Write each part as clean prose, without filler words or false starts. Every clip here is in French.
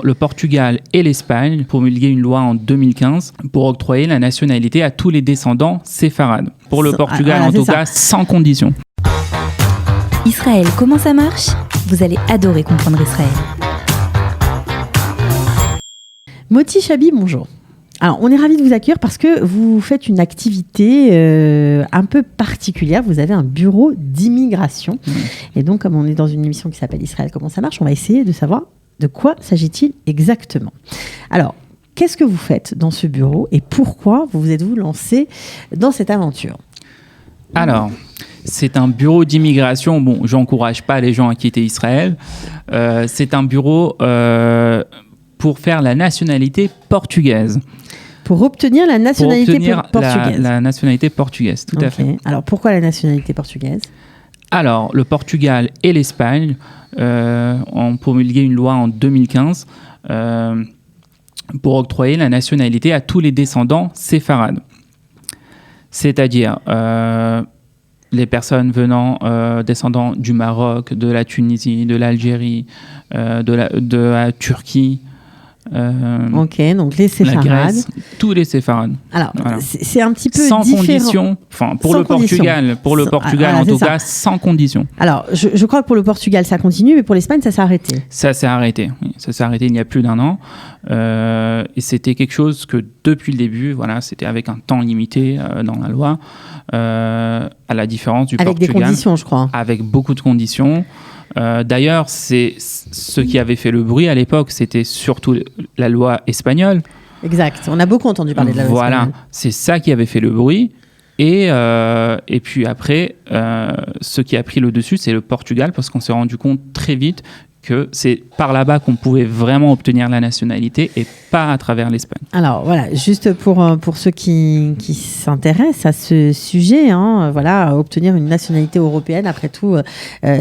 Le Portugal et l'Espagne promulguaient une loi en 2015 pour octroyer la nationalité à tous les descendants séfarades. Pour le Portugal, en tout cas, sans condition. Israël, comment ça marche ? Vous allez adorer comprendre Israël. Moti Chabi, bonjour. Alors, on est ravis de vous accueillir parce que vous faites une activité un peu particulière. Vous avez un bureau d'immigration. Et donc, comme on est dans une émission qui s'appelle Israël, comment ça marche, on va essayer de savoir de quoi s'agit-il exactement. Alors, qu'est-ce que vous faites dans ce bureau et pourquoi vous êtes-vous lancé dans cette aventure ? Alors, c'est un bureau d'immigration. Bon, j'encourage pas les gens à quitter Israël. C'est un bureau pour faire la nationalité portugaise. Pour obtenir la nationalité portugaise. La nationalité portugaise, tout à fait. Alors, pourquoi la nationalité portugaise ? Alors, le Portugal et l'Espagne ont promulgué une loi en 2015 pour octroyer la nationalité à tous les descendants séfarades. C'est-à-dire les personnes descendants du Maroc, de la Tunisie, de l'Algérie, de la Turquie. Ok, donc les séfarades. La Grèce, tous les séfarades. Alors, voilà. C'est un petit peu sans différent. Condition, enfin pour le Portugal, en tout cas, sans condition. Alors, je crois que pour le Portugal, ça continue, mais pour l'Espagne, ça s'est arrêté. Ça s'est arrêté. Oui. Ça s'est arrêté il y a plus d'1 an. Et c'était quelque chose que depuis le début, voilà, c'était avec un temps limité dans la loi, à la différence du Portugal. Avec des conditions, je crois. Avec beaucoup de conditions. D'ailleurs, c'est ce qui avait fait le bruit à l'époque, c'était surtout la loi espagnole. Exact, on a beaucoup entendu parler de la loi espagnole. Voilà, c'est ça qui avait fait le bruit. Et puis après, ce qui a pris le dessus, c'est le Portugal, parce qu'on s'est rendu compte très vite que c'est par là-bas qu'on pouvait vraiment obtenir la nationalité et pas à travers l'Espagne. Alors voilà, juste pour ceux qui s'intéressent à ce sujet, voilà, obtenir une nationalité européenne, après tout,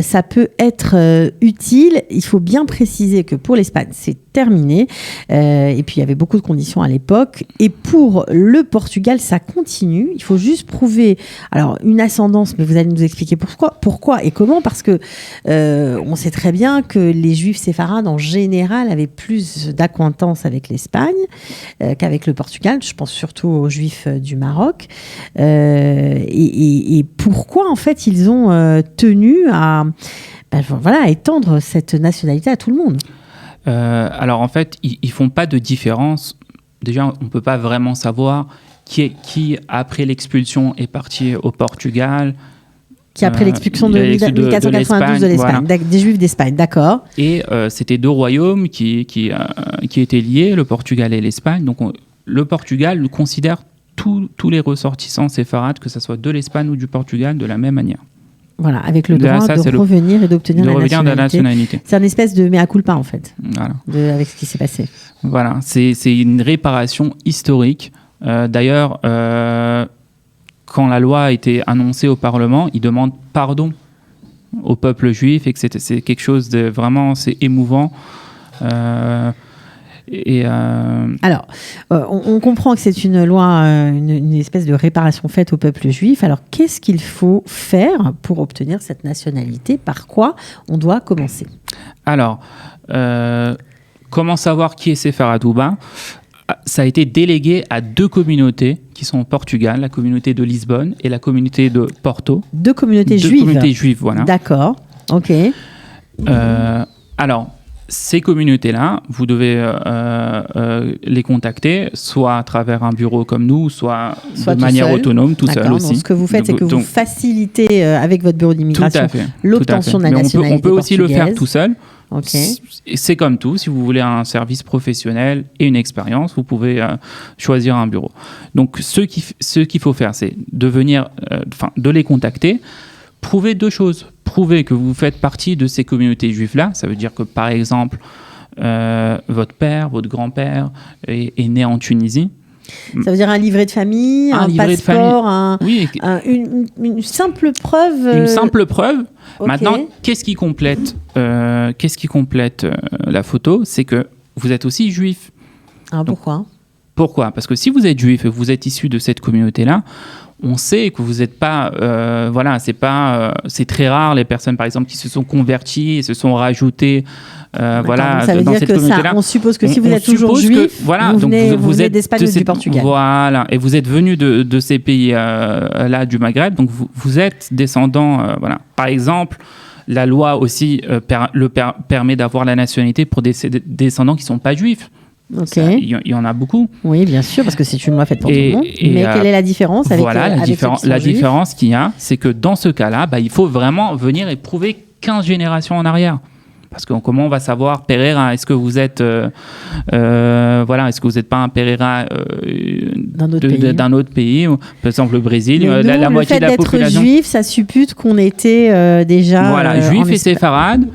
ça peut être utile. Il faut bien préciser que pour l'Espagne, c'est terminé. Et puis il y avait beaucoup de conditions à l'époque. Et pour le Portugal, ça continue. Il faut juste prouver une ascendance, mais vous allez nous expliquer pourquoi et comment, parce que on sait très bien que les Juifs séfarades en général avaient plus d'acquaintance avec l'Espagne qu'avec le Portugal. Je pense surtout aux Juifs du Maroc. Et pourquoi en fait ils ont tenu à étendre cette nationalité à tout le monde ? Alors en fait, ils font pas de différence. Déjà, on peut pas vraiment savoir qui après l'expulsion est parti au Portugal. Qui après l'expulsion de 1492 de l'Espagne, voilà. Des Juifs d'Espagne, d'accord. Et c'était 2 royaumes qui étaient liés, le Portugal et l'Espagne. Donc le Portugal considère tous les ressortissants séfarades, que ce soit de l'Espagne ou du Portugal, de la même manière. Voilà, avec le droit de revenir et d'obtenir la nationalité. C'est une espèce de mea culpa, en fait, voilà. Avec ce qui s'est passé. Voilà, c'est une réparation historique. D'ailleurs, quand la loi a été annoncée au Parlement, ils demandent pardon au peuple juif et que c'est quelque chose de vraiment émouvant. Alors, on comprend que c'est une loi, une espèce de réparation faite au peuple juif. Alors, qu'est-ce qu'il faut faire pour obtenir cette nationalité ? Par quoi on doit commencer ? Alors, comment savoir qui est séfarade ou pas ? Ça a été délégué à 2 communautés qui sont au Portugal, la communauté de Lisbonne et la communauté de Porto. 2 communautés juives. 2 communautés juives, voilà. D'accord, ok. Alors, ces communautés-là, vous devez les contacter, soit à travers un bureau comme nous, soit de manière autonome, tout seul aussi. Donc, ce que vous faites, c'est que vous facilitez avec votre bureau d'immigration l'obtention de la nationalité on peut aussi le faire tout seul. Okay. C'est comme tout, si vous voulez un service professionnel et une expérience, vous pouvez choisir un bureau. Donc ce qu'il faut faire, c'est de les contacter, prouver 2 choses. Prouver que vous faites partie de ces communautés juives-là, ça veut dire que par exemple, votre père, votre grand-père est né en Tunisie. Ça veut dire un livret de famille, un passeport, une simple preuve. Une simple preuve. Okay. Maintenant, qu'est-ce qui complète la photo ? C'est que vous êtes aussi juif. Alors pourquoi ? Pourquoi ? Parce que si vous êtes juif et vous êtes issu de cette communauté-là, on sait que vous n'êtes pas, c'est très rare les personnes par exemple qui se sont converties et se sont rajoutées. Donc ça veut dire que on suppose que si vous êtes toujours juif, vous venez d'Espagne ou du Portugal. Voilà, et vous êtes venu de ces pays là du Maghreb, donc vous êtes descendant. Voilà. Par exemple, la loi aussi permet d'avoir la nationalité pour des descendants qui ne sont pas juifs. Okay. Il y en a beaucoup. Oui, bien sûr, parce que c'est une loi faite pour tout le monde. Mais quelle est la différence avec la différence qu'il y a, c'est que dans ce cas-là, il faut vraiment venir et prouver 15 générations en arrière. Parce que comment on va savoir Pereira, est-ce que vous êtes est-ce que vous n'êtes pas un Pereira d'un autre pays, par exemple le Brésil, la moitié de la population. Le fait d'être juif, ça suppute qu'on était déjà juif et séfarade.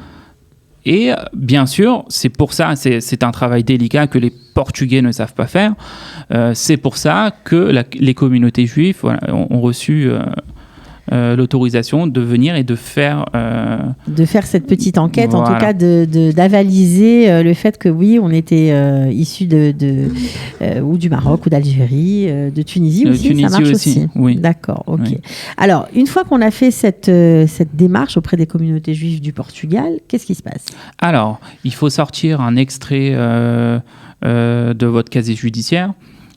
Et bien sûr, c'est pour ça, c'est un travail délicat que les Portugais ne savent pas faire. C'est pour ça que les communautés juives ont reçu l'autorisation de venir et de faire cette petite enquête, en tout cas d'avaliser le fait que oui, on était issus ou du Maroc ou d'Algérie, de Tunisie aussi, ça marche aussi. Oui. D'accord, ok. Oui. Alors, une fois qu'on a fait cette démarche auprès des communautés juives du Portugal, qu'est-ce qui se passe? Alors, il faut sortir un extrait de votre casier judiciaire.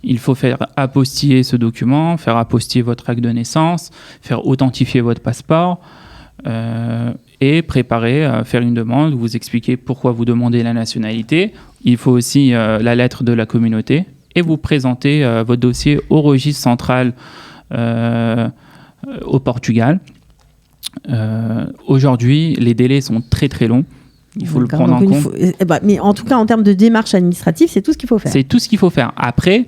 Il faut faire apostiller ce document, faire apostiller votre acte de naissance, faire authentifier votre passeport et préparer, faire une demande, vous expliquer pourquoi vous demandez la nationalité. Il faut aussi la lettre de la communauté et vous présenter votre dossier au registre central au Portugal. Aujourd'hui, les délais sont très très longs. Il faut le prendre en compte. Mais en tout cas, en termes de démarche administrative, c'est tout ce qu'il faut faire. C'est tout ce qu'il faut faire. Après,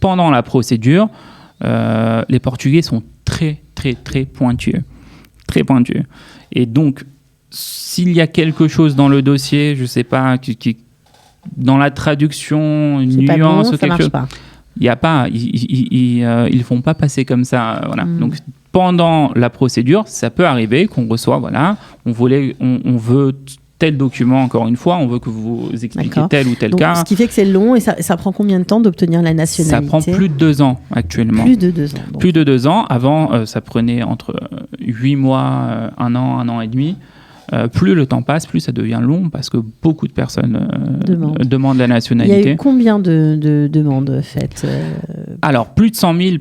pendant la procédure, les Portugais sont très, très, très pointueux. Très pointueux. Et donc, s'il y a quelque chose dans le dossier, je ne sais pas, dans la traduction, une nuance ou quelque chose, il n'y a pas, ils ne font pas passer comme ça. Voilà. Donc, pendant la procédure, ça peut arriver qu'on reçoit, on veut tel document, encore une fois, on veut que vous expliquiez tel ou tel cas. Ce qui fait que c'est long et ça prend combien de temps d'obtenir la nationalité? Ça prend plus de 2 ans actuellement. Plus de 2 ans. Donc. Plus de 2 ans. Avant, ça prenait entre 8 mois, 1 an et demi. Plus le temps passe, plus ça devient long parce que beaucoup de personnes demandent la nationalité. Il y a eu combien de demandes faites Alors, plus de 100 000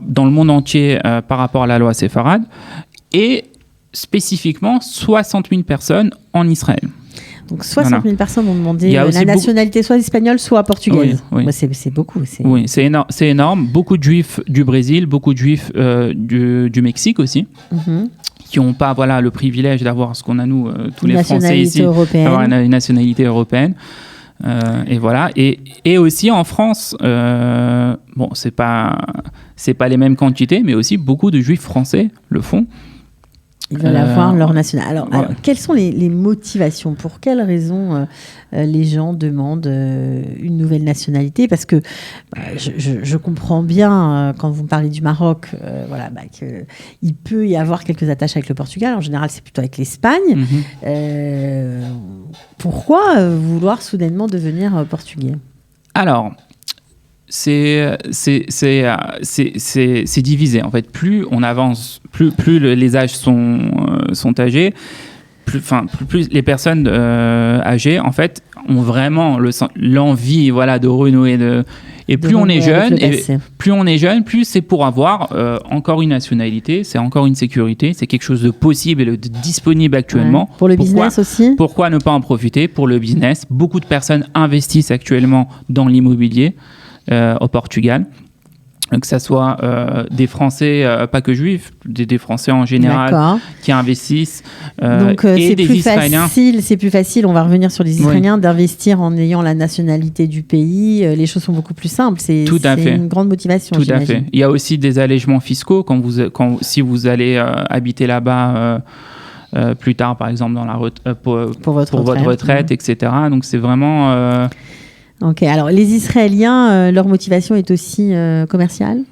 dans le monde entier par rapport à la loi séfarade et spécifiquement 60 000 personnes en Israël. Donc 60 000 personnes ont demandé la nationalité soit espagnole, soit portugaise. Oui. C'est beaucoup. Oui, c'est énorme. Beaucoup de juifs du Brésil, beaucoup de juifs du Mexique aussi, qui n'ont pas le privilège d'avoir ce qu'on a nous, tous les Français ici, d'avoir une nationalité européenne. Et voilà. Et aussi en France, c'est pas les mêmes quantités, mais aussi beaucoup de juifs français le font. Ils veulent avoir leur national. Alors, quelles sont les motivations? Pour quelles raisons les gens demandent une nouvelle nationalité? Parce que je comprends bien, quand vous me parlez du Maroc, qu'il peut y avoir quelques attaches avec le Portugal. En général, c'est plutôt avec l'Espagne. Pourquoi vouloir soudainement devenir portugais? Alors, c'est divisé en fait. Plus on avance, plus les âges sont âgés, plus les personnes âgées en fait ont vraiment l'envie de renouer et plus on est jeune, plus c'est pour avoir encore une nationalité, c'est encore une sécurité, c'est quelque chose de possible et de disponible actuellement. Pour le business aussi. Pourquoi ne pas en profiter pour le business? Beaucoup de personnes investissent actuellement dans l'immobilier. Au Portugal, que ce soit des Français, pas que juifs, des Français en général qui investissent. Donc et des Israéliens. C'est plus facile, on va revenir sur les Israéliens, d'investir en ayant la nationalité du pays. Les choses sont beaucoup plus simples. C'est une grande motivation. Tout à fait. Il y a aussi des allègements fiscaux si vous allez habiter là-bas. Plus tard, par exemple, pour votre retraite, etc. Donc c'est vraiment... Ok, alors les Israéliens, leur motivation est aussi commerciale?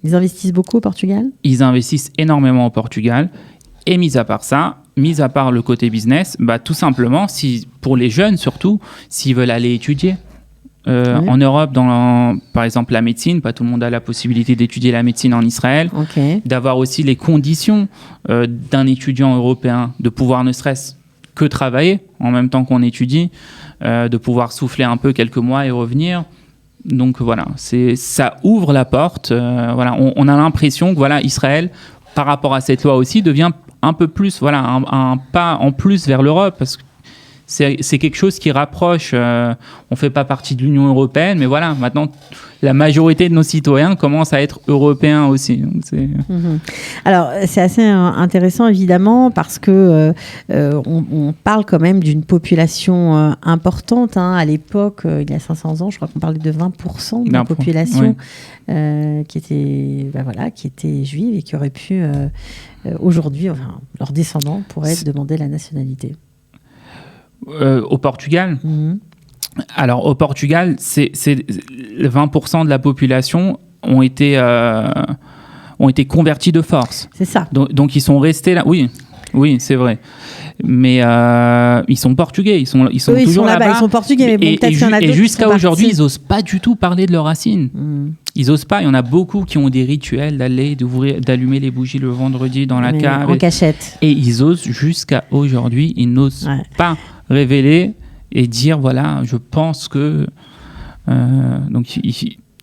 Ils investissent beaucoup au Portugal? Ils investissent énormément au Portugal. Et mis à part le côté business, tout simplement, pour les jeunes surtout, s'ils veulent aller étudier. En Europe, par exemple la médecine, pas tout le monde a la possibilité d'étudier la médecine en Israël, d'avoir aussi les conditions d'un étudiant européen, de pouvoir ne serait-ce que travailler en même temps qu'on étudie, de pouvoir souffler un peu quelques mois et revenir. Donc voilà, ça ouvre la porte. Voilà, on a l'impression que voilà, Israël, par rapport à cette loi aussi, devient un peu plus, voilà, un pas en plus vers l'Europe, parce que c'est quelque chose qui rapproche. On ne fait pas partie de l'Union européenne, mais voilà, maintenant, la majorité de nos citoyens commencent à être européens aussi. Donc Alors, c'est assez intéressant, évidemment, parce que on parle quand même d'une population importante. À l'époque, il y a 500 ans, je crois qu'on parlait de 20% de la population qui était juive et qui aurait pu, aujourd'hui, leurs descendants pourraient demander la nationalité. Au Portugal, alors au Portugal, c'est 20% de la population ont été convertis de force. C'est ça. Donc ils sont restés là. Oui, c'est vrai. Mais ils sont portugais, ils sont toujours là-bas. Ils sont portugais, mais bon, peut-être qu'il y en a d'autres. Et jusqu'à aujourd'hui, ils n'osent pas du tout parler de leurs racines. Ils n'osent pas. Il y en a beaucoup qui ont des rituels d'allumer les bougies le vendredi dans la cave. En cachette. Et ils osent jusqu'à aujourd'hui, ils n'osent pas révéler et dire voilà, je pense que. Donc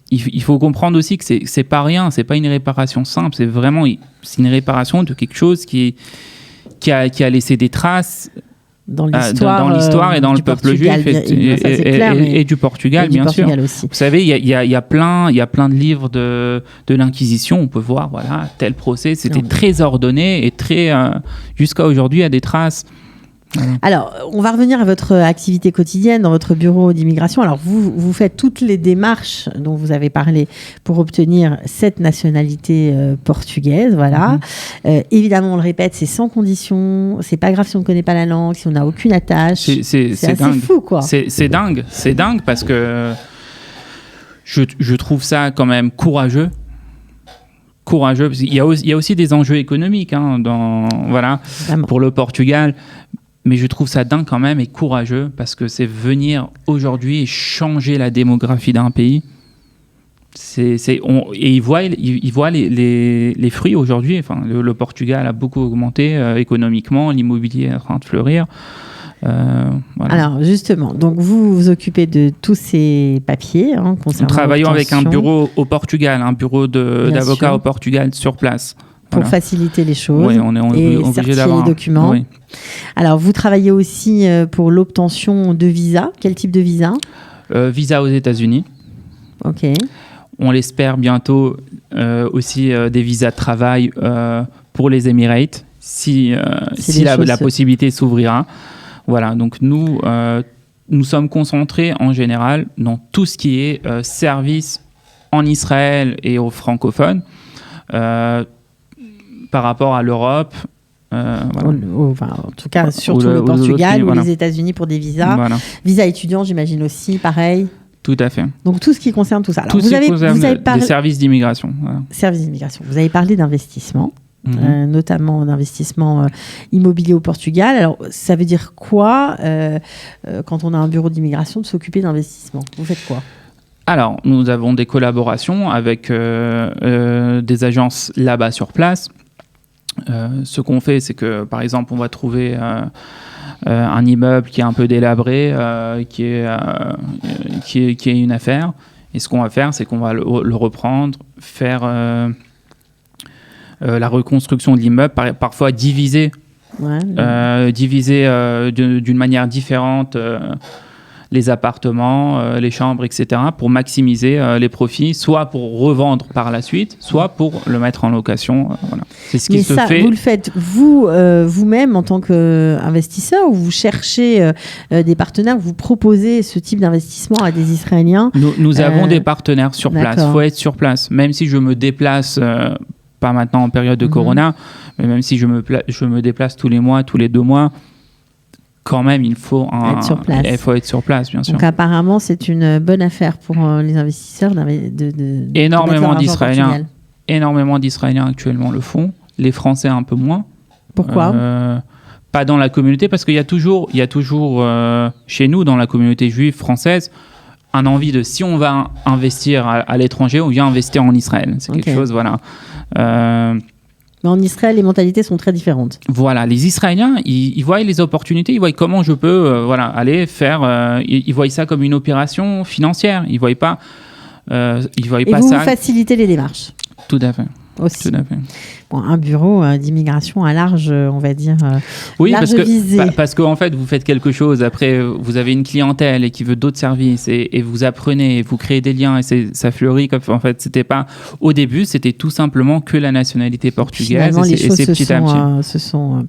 il faut comprendre aussi que c'est pas rien, c'est pas une réparation simple, c'est une réparation de quelque chose qui a laissé des traces dans l'histoire et dans le peuple juif et du Portugal, bien sûr. Aussi. Vous savez, il y a plein de livres de l'Inquisition. On peut voir, voilà, tel procès, c'était très ordonné et très jusqu'à aujourd'hui, il y a des traces. Alors, on va revenir à votre activité quotidienne dans votre bureau d'immigration. Alors, vous faites toutes les démarches dont vous avez parlé pour obtenir cette nationalité portugaise, voilà. Évidemment, on le répète, c'est sans condition. C'est pas grave si on ne connaît pas la langue, si on n'a aucune attache. C'est assez dingue. Fou, quoi. C'est dingue parce que je trouve ça quand même courageux. Parce qu'il y a aussi des enjeux économiques pour le Portugal. Mais je trouve ça dingue quand même et courageux parce que c'est venir aujourd'hui et changer la démographie d'un pays. Et ils voient les fruits aujourd'hui. Enfin, le Portugal a beaucoup augmenté économiquement, l'immobilier est en train de fleurir. Voilà. Alors justement, donc vous vous occupez de tous ces papiers concernant. Nous travaillons avec un bureau au Portugal, un bureau d'avocats au Portugal sur place. Pour faciliter les choses et obligé certifier les documents. Oui. Alors, vous travaillez aussi pour l'obtention de visa. Quel type de visa ? Visa aux États-Unis. OK. On l'espère bientôt aussi des visas de travail pour les Émirats, si la possibilité s'ouvrira. Voilà, donc nous sommes concentrés en général dans tout ce qui est service en Israël et aux francophones. Par rapport à l'Europe. Voilà. En tout cas, surtout le Portugal ou les États-Unis pour des visas. Voilà. Visa étudiant, j'imagine aussi, pareil. Tout à fait. Donc tout ce qui concerne tout ça. Alors, vous avez parlé des services d'immigration. Voilà. Services d'immigration. Vous avez parlé d'investissement, notamment d'investissement immobilier au Portugal. Alors ça veut dire quoi quand on a un bureau d'immigration de s'occuper d'investissement ? Vous faites quoi ? Alors, nous avons des collaborations avec des agences là-bas sur place. Ce qu'on fait, c'est que, par exemple, on va trouver un immeuble qui est un peu délabré, qui est une affaire. Et ce qu'on va faire, c'est qu'on va le reprendre, faire la reconstruction de l'immeuble, parfois diviser d'une manière différente les appartements, les chambres, etc., pour maximiser les profits, soit pour revendre par la suite, soit pour le mettre en location. Voilà. C'est ce qui se fait. Vous le faites vous-même en tant qu'investisseur, ou vous cherchez des partenaires, vous proposez ce type d'investissement à des Israéliens ? Nous avons des partenaires sur place. Il faut être sur place. Même si je me déplace, pas maintenant en période de Corona, mais même si je me déplace tous les mois, tous les 2 mois, quand même, il faut être sur place, bien sûr. Donc apparemment, c'est une bonne affaire pour les investisseurs énormément d'Israéliens actuellement le font. Les Français un peu moins. Pourquoi ? Pas dans la communauté, parce qu'il y a toujours chez nous, dans la communauté juive française, un envie de si on va investir à l'étranger, on vient investir en Israël. C'est quelque chose, voilà. Mais en Israël, les mentalités sont très différentes. Voilà, les Israéliens, ils voient les opportunités, ils voient comment je peux aller faire. Ils voient ça comme une opération financière. Ils ne voient pas, ça. Vous facilitez les démarches. Tout à fait. Aussi. Tout à fait. Bon, un bureau d'immigration à large, on va dire, oui, large visée. Parce qu'en fait, vous faites quelque chose, après, vous avez une clientèle et qui veut d'autres services et vous apprenez, et vous créez des liens et ça fleurit. En fait, c'était pas, au début, c'était tout simplement que la nationalité portugaise. Finalement, les choses se sont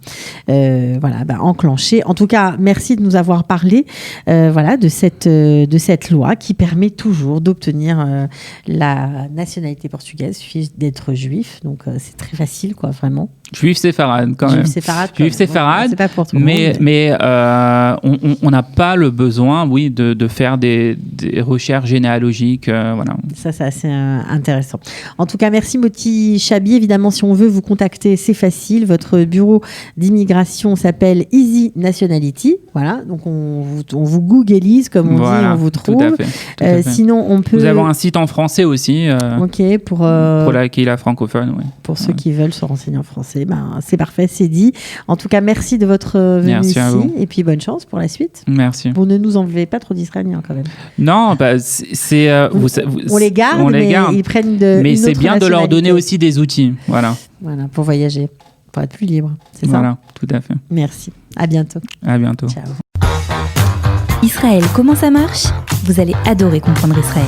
enclenchées. En tout cas, merci de nous avoir parlé de cette loi qui permet toujours d'obtenir la nationalité portugaise. Il suffit d'être juif, donc c'est très facile. Vraiment. Juif séfarade, quand même. Juif séfarade, c'est pas pour tout le monde. Mais on n'a pas le besoin, de faire des recherches généalogiques. Voilà. Ça, c'est assez intéressant. En tout cas, merci Moti Chabi. Évidemment, si on veut vous contacter, c'est facile. Votre bureau d'immigration s'appelle Easy Nationality. Voilà. Donc, on vous googlise, comme on dit, on vous trouve. Tout à fait. Sinon, on peut... Nous avons un site en français aussi. Pour la francophone, oui. Pour ceux qui veulent se renseigner en français, c'est parfait, c'est dit. En tout cas, merci de votre venue ici. Et puis, bonne chance pour la suite. Merci. Vous ne nous enlevez pas trop d'Israéliens, quand même. Non, on les garde, ils prennent mais c'est bien de leur donner aussi des outils. Voilà, pour voyager, pour être plus libre. C'est ça ? Voilà, tout à fait. Merci. À bientôt. À bientôt. Ciao. Israël, comment ça marche ? Vous allez adorer comprendre Israël.